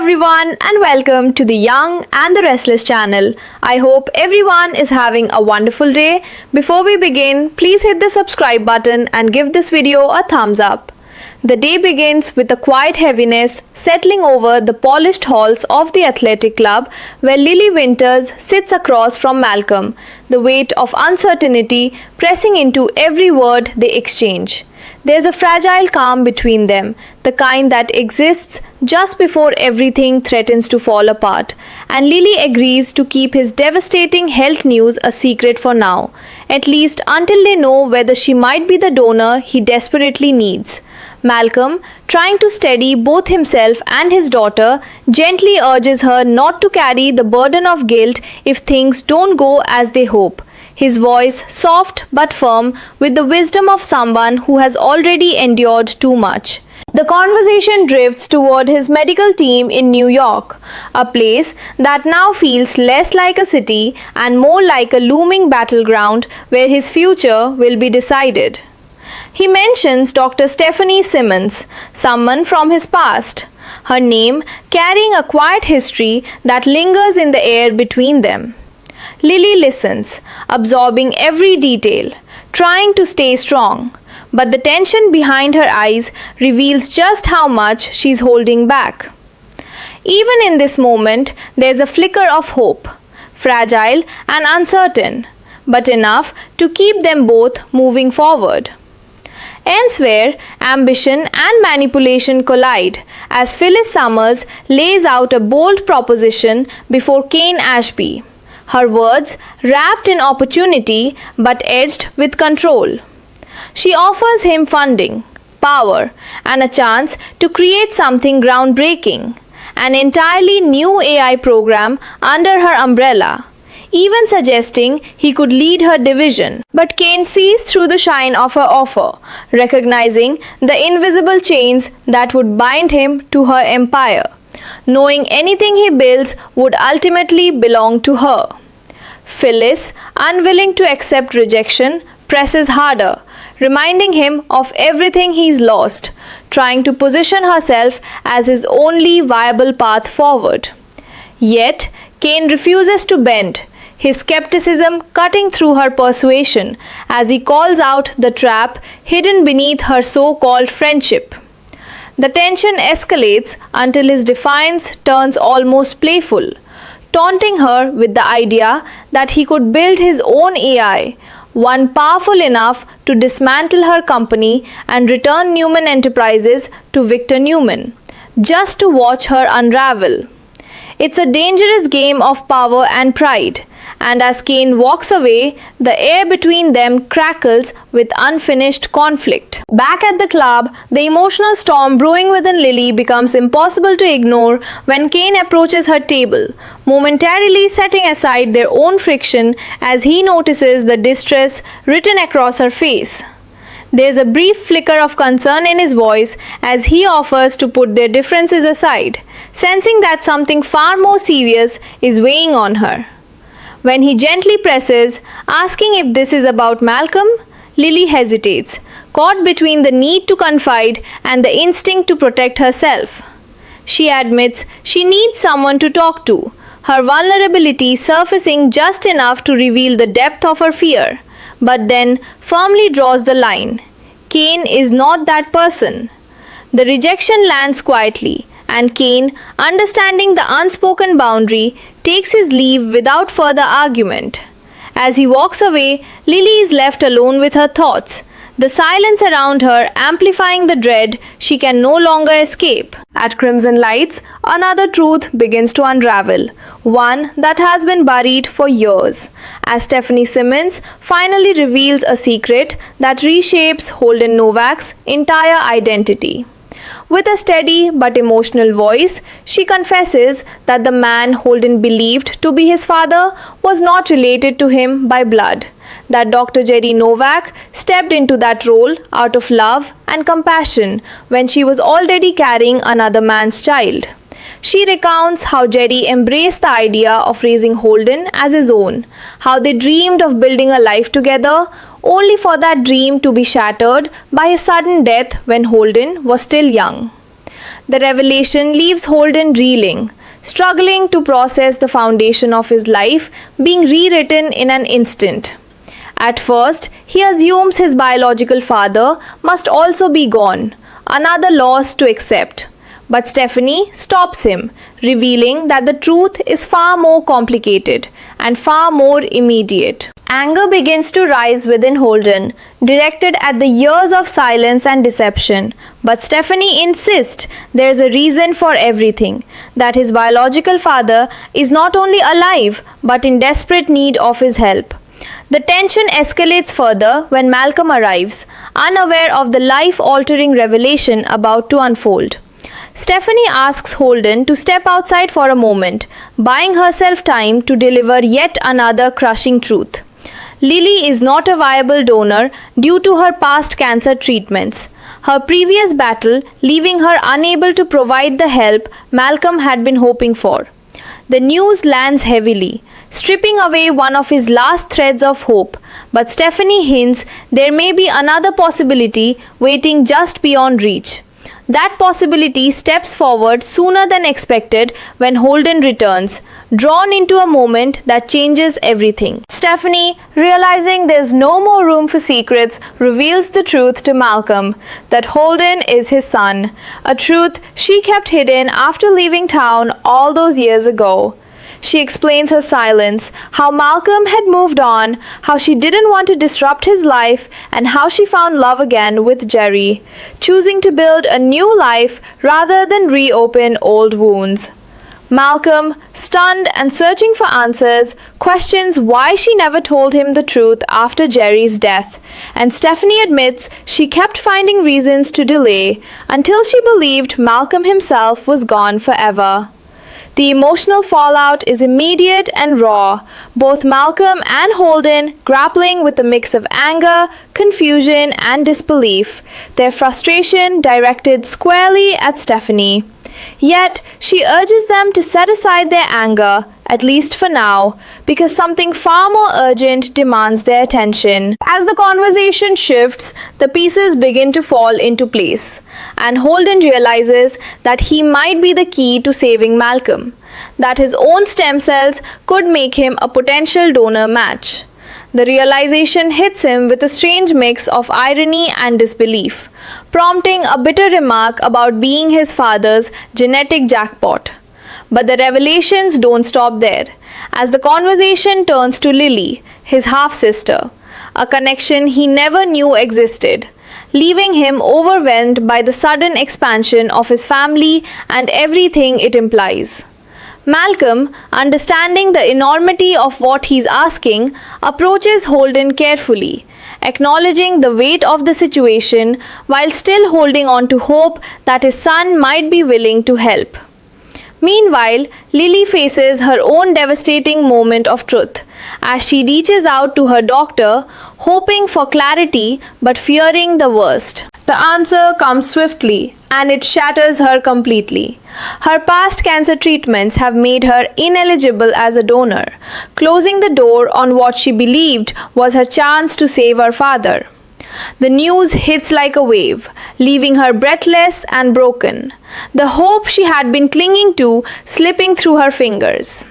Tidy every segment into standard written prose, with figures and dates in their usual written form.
everyone and welcome to the Young and the Restless channel. I hope everyone is having a wonderful day. Before we begin, please hit the subscribe button and give this video a thumbs up. The day begins with a quiet heaviness settling over the polished halls of the athletic club where Lily Winters sits across from Malcolm, the weight of uncertainty pressing into every word they exchange. There's a fragile calm between them, the kind that exists just before everything threatens to fall apart, and Lily agrees to keep his devastating health news a secret for now, at least until they know whether she might be the donor he desperately needs. Malcolm, trying to steady both himself and his daughter, gently urges her not to carry the burden of guilt if things don't go as they hope. His voice soft but firm, with the wisdom of someone who has already endured too much. The conversation drifts toward his medical team in New York, a place that now feels less like a city and more like a looming battleground where his future will be decided. He mentions Dr. Stephanie Simmons, someone from his past, her name carrying a quiet history that lingers in the air between them. Lily listens, absorbing every detail, trying to stay strong, but the tension behind her eyes reveals just how much she's holding back. Even in this moment, there's a flicker of hope, fragile and uncertain, but enough to keep them both moving forward. Elsewhere, ambition and manipulation collide as Phyllis Summers lays out a bold proposition before Kane Ashby. Her words wrapped in opportunity but edged with control. She offers him funding, power, and a chance to create something groundbreaking, an entirely new AI program under her umbrella, even suggesting he could lead her division. But Kane sees through the shine of her offer, recognizing the invisible chains that would bind him to her empire, knowing anything he builds would ultimately belong to her. Phyllis, unwilling to accept rejection, presses harder, reminding him of everything he's lost, trying to position herself as his only viable path forward. Yet, Kane refuses to bend, his skepticism cutting through her persuasion as he calls out the trap hidden beneath her so-called friendship. The tension escalates until his defiance turns almost playful, taunting her with the idea that he could build his own AI, one powerful enough to dismantle her company and return Newman Enterprises to Victor Newman, just to watch her unravel. It's a dangerous game of power and pride, and as Kane walks away, the air between them crackles with unfinished conflict. Back at the club, the emotional storm brewing within Lily becomes impossible to ignore when Kane approaches her table, momentarily setting aside their own friction as he notices the distress written across her face. There's a brief flicker of concern in his voice as he offers to put their differences aside, sensing that something far more serious is weighing on her. When he gently presses, asking if this is about Malcolm, Lily hesitates, caught between the need to confide and the instinct to protect herself. She admits she needs someone to talk to, her vulnerability surfacing just enough to reveal the depth of her fear, but then firmly draws the line. Kane is not that person. The rejection lands quietly, and Kane, understanding the unspoken boundary, takes his leave without further argument. As he walks away, Lily is left alone with her thoughts, the silence around her amplifying the dread she can no longer escape. At Crimson Lights, another truth begins to unravel, one that has been buried for years, as Stephanie Simmons finally reveals a secret that reshapes Holden Novak's entire identity. With a steady but emotional voice, she confesses that the man Holden believed to be his father was not related to him by blood, that Dr. Jerry Novak stepped into that role out of love and compassion when she was already carrying another man's child. She recounts how Jerry embraced the idea of raising Holden as his own, how they dreamed of building a life together, only for that dream to be shattered by a sudden death when Holden was still young. The revelation leaves Holden reeling, struggling to process the foundation of his life being rewritten in an instant. At first, he assumes his biological father must also be gone, another loss to accept. But Stephanie stops him, revealing that the truth is far more complicated and far more immediate. Anger begins to rise within Holden, directed at the years of silence and deception. But Stephanie insists there's a reason for everything, that his biological father is not only alive but in desperate need of his help. The tension escalates further when Malcolm arrives, unaware of the life-altering revelation about to unfold. Stephanie asks Holden to step outside for a moment, buying herself time to deliver yet another crushing truth. Lily is not a viable donor due to her past cancer treatments, her previous battle leaving her unable to provide the help Malcolm had been hoping for. The news lands heavily, stripping away one of his last threads of hope, but Stephanie hints there may be another possibility waiting just beyond reach. That possibility steps forward sooner than expected when Holden returns, drawn into a moment that changes everything. Stephanie, realizing there's no more room for secrets, reveals the truth to Malcolm, that Holden is his son, a truth she kept hidden after leaving town all those years ago. She explains her silence, how Malcolm had moved on, how she didn't want to disrupt his life, and how she found love again with Jerry, choosing to build a new life rather than reopen old wounds. Malcolm, stunned and searching for answers, questions why she never told him the truth after Jerry's death, and Stephanie admits she kept finding reasons to delay until she believed Malcolm himself was gone forever. The emotional fallout is immediate and raw, both Malcolm and Holden grappling with a mix of anger, confusion, and disbelief, their frustration directed squarely at Stephanie. Yet, she urges them to set aside their anger, at least for now, because something far more urgent demands their attention. As the conversation shifts, the pieces begin to fall into place, and Holden realizes that he might be the key to saving Malcolm, that his own stem cells could make him a potential donor match. The realization hits him with a strange mix of irony and disbelief, prompting a bitter remark about being his father's genetic jackpot. But the revelations don't stop there, as the conversation turns to Lily, his half-sister, a connection he never knew existed, leaving him overwhelmed by the sudden expansion of his family and everything it implies. Malcolm, understanding the enormity of what he's asking, approaches Holden carefully, acknowledging the weight of the situation while still holding on to hope that his son might be willing to help. Meanwhile, Lily faces her own devastating moment of truth as she reaches out to her doctor, hoping for clarity but fearing the worst. The answer comes swiftly, and it shatters her completely. Her past cancer treatments have made her ineligible as a donor, closing the door on what she believed was her chance to save her father. The news hits like a wave, leaving her breathless and broken, the hope she had been clinging to slipping through her fingers.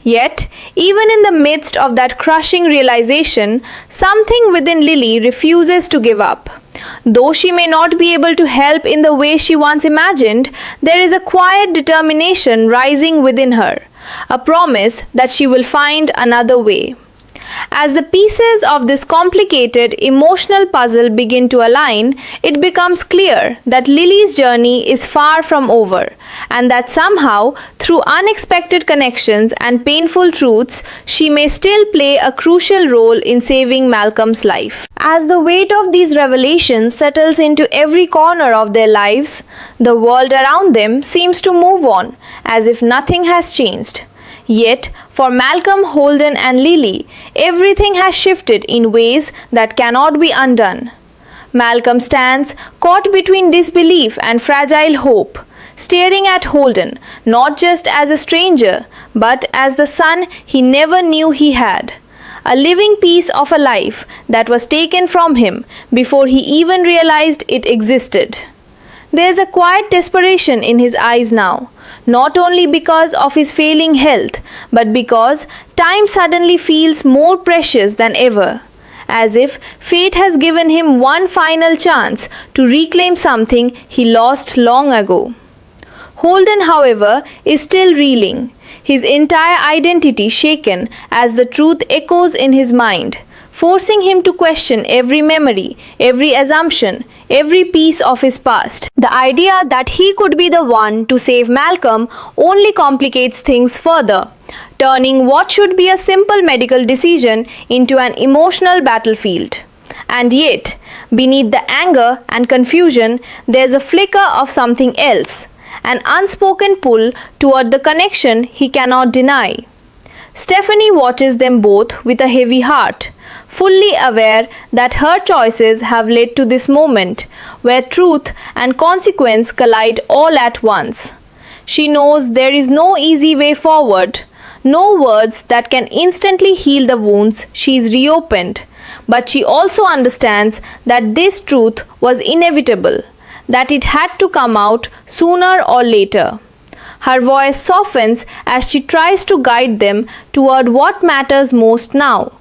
Yet, even in the midst of that crushing realization, something within Lily refuses to give up. Though she may not be able to help in the way she once imagined, there is a quiet determination rising within her, a promise that she will find another way. As the pieces of this complicated emotional puzzle begin to align, it becomes clear that Lily's journey is far from over, and that somehow, through unexpected connections and painful truths, she may still play a crucial role in saving Malcolm's life. As the weight of these revelations settles into every corner of their lives, the world around them seems to move on, as if nothing has changed. Yet, for Malcolm, Holden, and Lily, everything has shifted in ways that cannot be undone. Malcolm stands caught between disbelief and fragile hope, staring at Holden not just as a stranger, but as the son he never knew he had. A living piece of a life that was taken from him before he even realized it existed. There is a quiet desperation in his eyes now, not only because of his failing health, but because time suddenly feels more precious than ever, as if fate has given him one final chance to reclaim something he lost long ago. Holden, however, is still reeling, his entire identity shaken as the truth echoes in his mind, forcing him to question every memory, every assumption, every piece of his past. The idea that he could be the one to save Malcolm only complicates things further, turning what should be a simple medical decision into an emotional battlefield. And yet, beneath the anger and confusion, there's a flicker of something else, an unspoken pull toward the connection he cannot deny. Stephanie watches them both with a heavy heart, fully aware that her choices have led to this moment where truth and consequence collide all at once. She knows there is no easy way forward, no words that can instantly heal the wounds she's reopened, but she also understands that this truth was inevitable, that it had to come out sooner or later. Her voice softens as she tries to guide them toward what matters most now,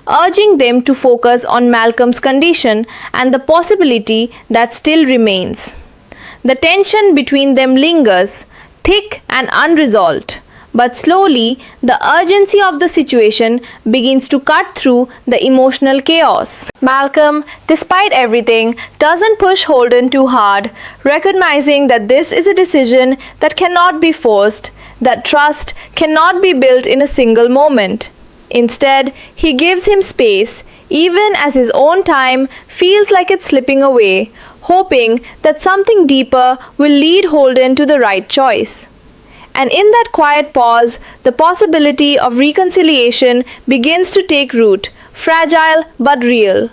urging them to focus on Malcolm's condition and the possibility that still remains. The tension between them lingers, thick and unresolved, but slowly the urgency of the situation begins to cut through the emotional chaos. Malcolm, despite everything, doesn't push Holden too hard, recognizing that this is a decision that cannot be forced, that trust cannot be built in a single moment. Instead, he gives him space, even as his own time feels like it's slipping away, hoping that something deeper will lead Holden to the right choice. And in that quiet pause, the possibility of reconciliation begins to take root, fragile but real.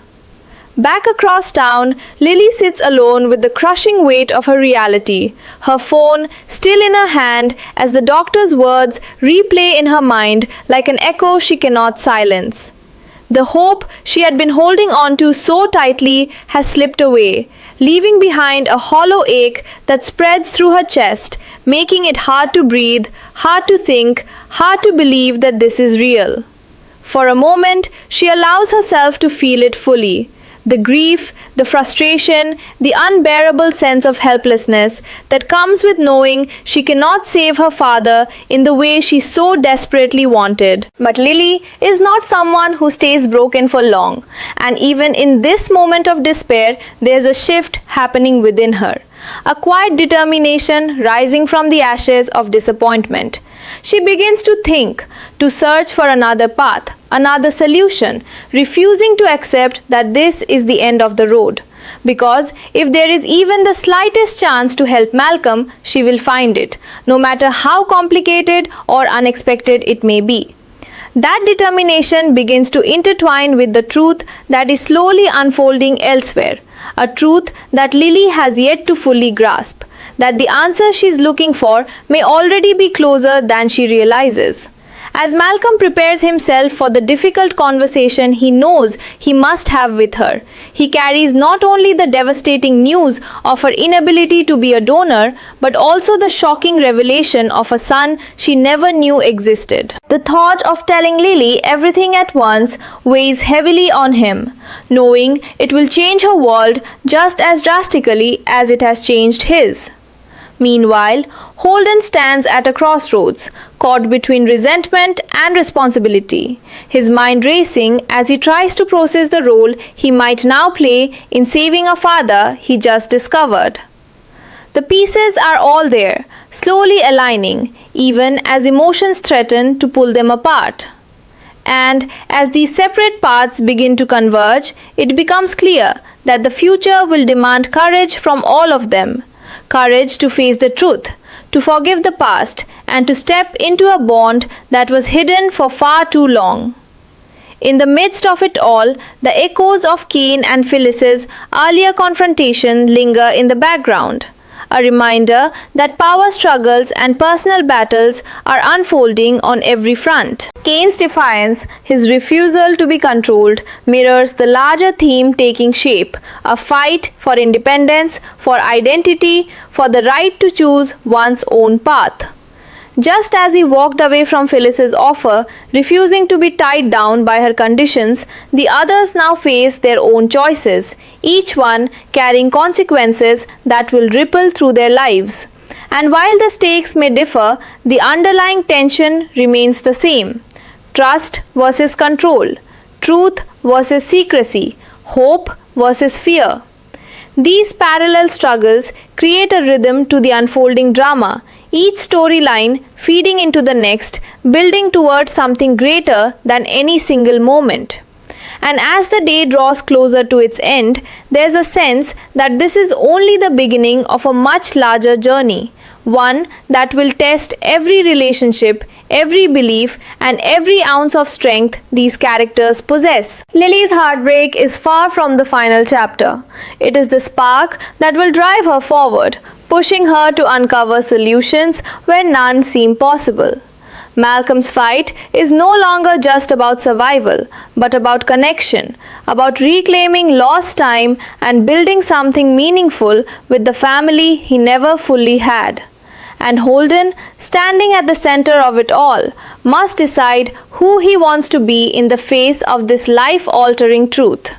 Back across town, Lily sits alone with the crushing weight of her reality, her phone still in her hand as the doctor's words replay in her mind like an echo she cannot silence. The hope she had been holding on to so tightly has slipped away, leaving behind a hollow ache that spreads through her chest, making it hard to breathe, hard to think, hard to believe that this is real. For a moment, she allows herself to feel it fully. The grief, the frustration, the unbearable sense of helplessness that comes with knowing she cannot save her father in the way she so desperately wanted. But Lily is not someone who stays broken for long, and even in this moment of despair, there's a shift happening within her, a quiet determination rising from the ashes of disappointment. She begins to think, to search for another path, another solution, refusing to accept that this is the end of the road. Because if there is even the slightest chance to help Malcolm, she will find it, no matter how complicated or unexpected it may be. That determination begins to intertwine with the truth that is slowly unfolding elsewhere, a truth that Lily has yet to fully grasp, that the answer she's looking for may already be closer than she realizes. As Malcolm prepares himself for the difficult conversation he knows he must have with her, he carries not only the devastating news of her inability to be a donor, but also the shocking revelation of a son she never knew existed. The thought of telling Lily everything at once weighs heavily on him, knowing it will change her world just as drastically as it has changed his. Meanwhile, Holden stands at a crossroads, caught between resentment and responsibility, his mind racing as he tries to process the role he might now play in saving a father he just discovered. The pieces are all there, slowly aligning, even as emotions threaten to pull them apart. And as these separate paths begin to converge, it becomes clear that the future will demand courage from all of them. Courage to face the truth, to forgive the past, and to step into a bond that was hidden for far too long. In the midst of it all, the echoes of Cain and Phyllis's earlier confrontation linger in the background, a reminder that power struggles and personal battles are unfolding on every front. Cain's defiance, his refusal to be controlled, mirrors the larger theme taking shape, a fight for independence, for identity, for the right to choose one's own path. Just as he walked away from Phyllis's offer, refusing to be tied down by her conditions, the others now face their own choices, each one carrying consequences that will ripple through their lives. And while the stakes may differ, the underlying tension remains the same. Trust versus control, truth versus secrecy, hope versus fear. These parallel struggles create a rhythm to the unfolding drama, each storyline feeding into the next, building towards something greater than any single moment. And as the day draws closer to its end, there's a sense that this is only the beginning of a much larger journey, one that will test every relationship, every belief, and every ounce of strength these characters possess. Lily's heartbreak is far from the final chapter. It is the spark that will drive her forward, pushing her to uncover solutions where none seem possible. Malcolm's fight is no longer just about survival, but about connection, about reclaiming lost time and building something meaningful with the family he never fully had. And Holden, standing at the center of it all, must decide who he wants to be in the face of this life-altering truth.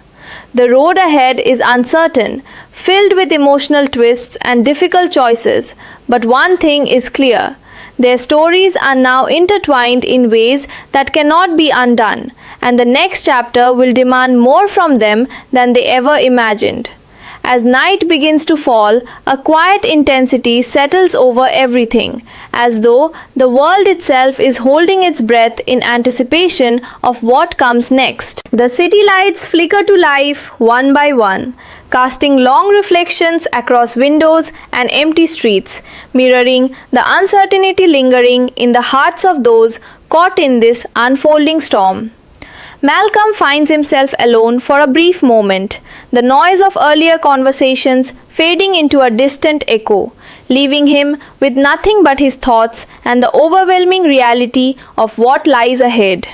The road ahead is uncertain, filled with emotional twists and difficult choices, but one thing is clear. Their stories are now intertwined in ways that cannot be undone, and the next chapter will demand more from them than they ever imagined. As night begins to fall, a quiet intensity settles over everything, as though the world itself is holding its breath in anticipation of what comes next. The city lights flicker to life one by one, casting long reflections across windows and empty streets, mirroring the uncertainty lingering in the hearts of those caught in this unfolding storm. Malcolm finds himself alone for a brief moment, the noise of earlier conversations fading into a distant echo, leaving him with nothing but his thoughts and the overwhelming reality of what lies ahead.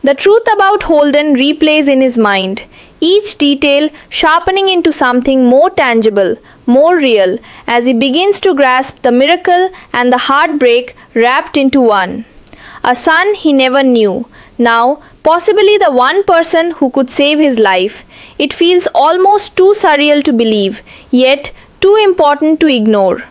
The truth about Holden replays in his mind, each detail sharpening into something more tangible, more real, as he begins to grasp the miracle and the heartbreak wrapped into one. A son he never knew, now possibly the one person who could save his life. It feels almost too surreal to believe, yet too important to ignore.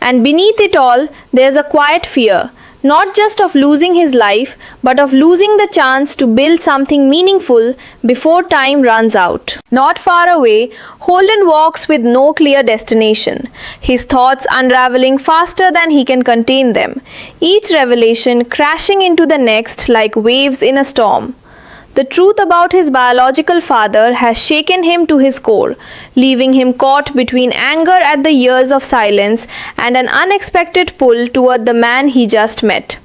And beneath it all, there's a quiet fear, not just of losing his life, but of losing the chance to build something meaningful before time runs out. Not far away, Holden walks with no clear destination, his thoughts unraveling faster than he can contain them, each revelation crashing into the next like waves in a storm. The truth about his biological father has shaken him to his core, leaving him caught between anger at the years of silence and an unexpected pull toward the man he just met.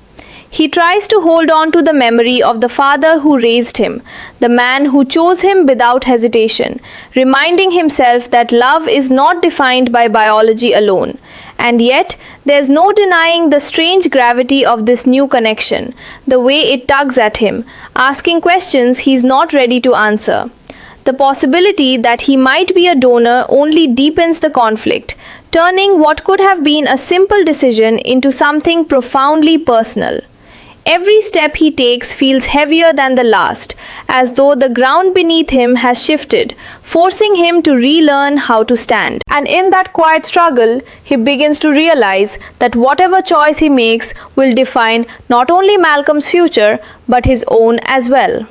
He tries to hold on to the memory of the father who raised him, the man who chose him without hesitation, reminding himself that love is not defined by biology alone. And yet, there's no denying the strange gravity of this new connection, the way it tugs at him, asking questions he's not ready to answer. The possibility that he might be a donor only deepens the conflict, turning what could have been a simple decision into something profoundly personal. Every step he takes feels heavier than the last, as though the ground beneath him has shifted, forcing him to relearn how to stand. And in that quiet struggle, he begins to realize that whatever choice he makes will define not only Malcolm's future, but his own as well.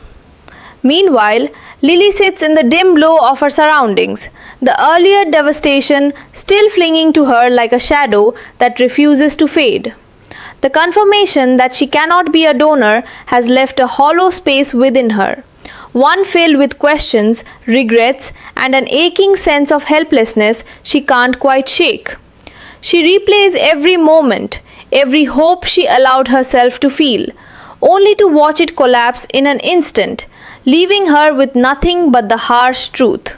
Meanwhile, Lily sits in the dim glow of her surroundings, the earlier devastation still clinging to her like a shadow that refuses to fade. The confirmation that she cannot be a donor has left a hollow space within her, one filled with questions, regrets, and an aching sense of helplessness she can't quite shake. She replays every moment, every hope she allowed herself to feel, only to watch it collapse in an instant, leaving her with nothing but the harsh truth.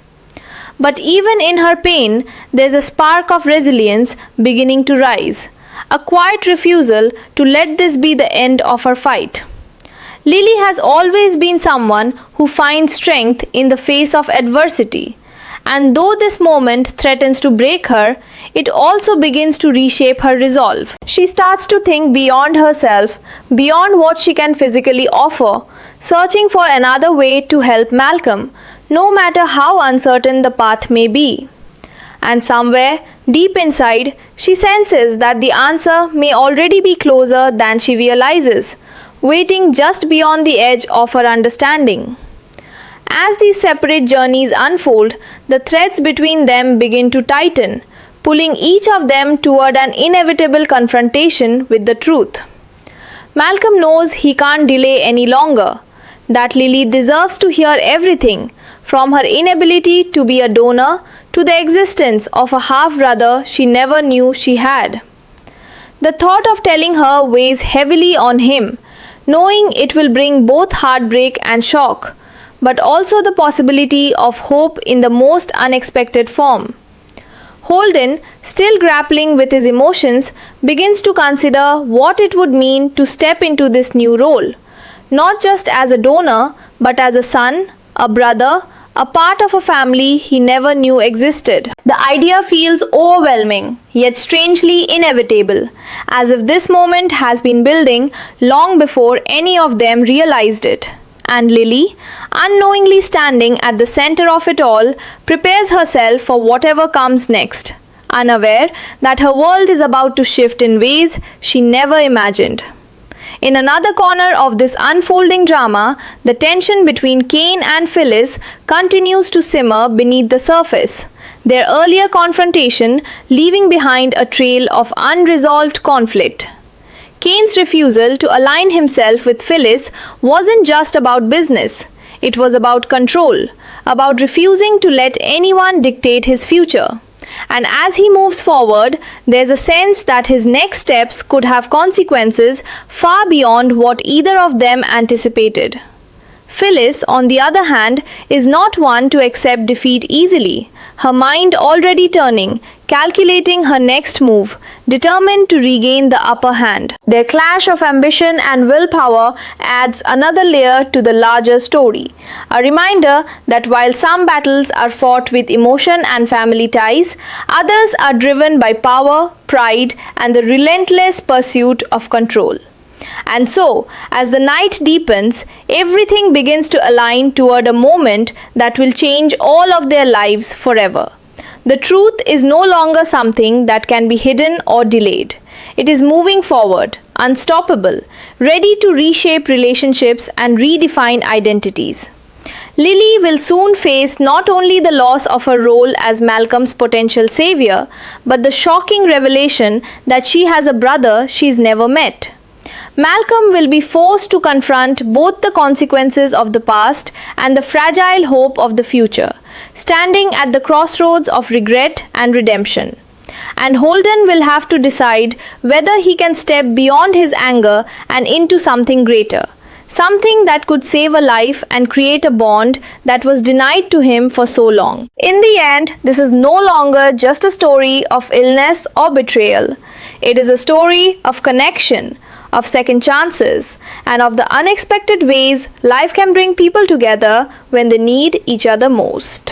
But even in her pain, there's a spark of resilience beginning to rise, a quiet refusal to let this be the end of her fight. Lily has always been someone who finds strength in the face of adversity. And though this moment threatens to break her, it also begins to reshape her resolve. She starts to think beyond herself, beyond what she can physically offer, searching for another way to help Malcolm, no matter how uncertain the path may be. And somewhere, deep inside, she senses that the answer may already be closer than she realizes, waiting just beyond the edge of her understanding. As these separate journeys unfold, the threads between them begin to tighten, pulling each of them toward an inevitable confrontation with the truth. Malcolm knows he can't delay any longer, that Lily deserves to hear everything, from her inability to be a donor to the existence of a half-brother she never knew she had. The thought of telling her weighs heavily on him, knowing it will bring both heartbreak and shock, but also the possibility of hope in the most unexpected form. Holden, still grappling with his emotions, begins to consider what it would mean to step into this new role, not just as a donor, but as a son, a brother, a part of a family he never knew existed. The idea feels overwhelming, yet strangely inevitable, as if this moment has been building long before any of them realized it. And Lily, unknowingly standing at the center of it all, prepares herself for whatever comes next, unaware that her world is about to shift in ways she never imagined. In another corner of this unfolding drama, the tension between Cain and Phyllis continues to simmer beneath the surface, their earlier confrontation leaving behind a trail of unresolved conflict. Cain's refusal to align himself with Phyllis wasn't just about business. It was about control, about refusing to let anyone dictate his future. And as he moves forward, there's a sense that his next steps could have consequences far beyond what either of them anticipated. Phyllis, on the other hand, is not one to accept defeat easily, her mind already turning, calculating her next move, determined to regain the upper hand. Their clash of ambition and willpower adds another layer to the larger story, a reminder that while some battles are fought with emotion and family ties, others are driven by power, pride, and the relentless pursuit of control. And so, as the night deepens, everything begins to align toward a moment that will change all of their lives forever. The truth is no longer something that can be hidden or delayed. It is moving forward, unstoppable, ready to reshape relationships and redefine identities. Lily will soon face not only the loss of her role as Malcolm's potential savior, but the shocking revelation that she has a brother she's never met. Malcolm will be forced to confront both the consequences of the past and the fragile hope of the future, standing at the crossroads of regret and redemption. And Holden will have to decide whether he can step beyond his anger and into something greater, something that could save a life and create a bond that was denied to him for so long. In the end, this is no longer just a story of illness or betrayal. It is a story of connection, of second chances, and of the unexpected ways life can bring people together when they need each other most.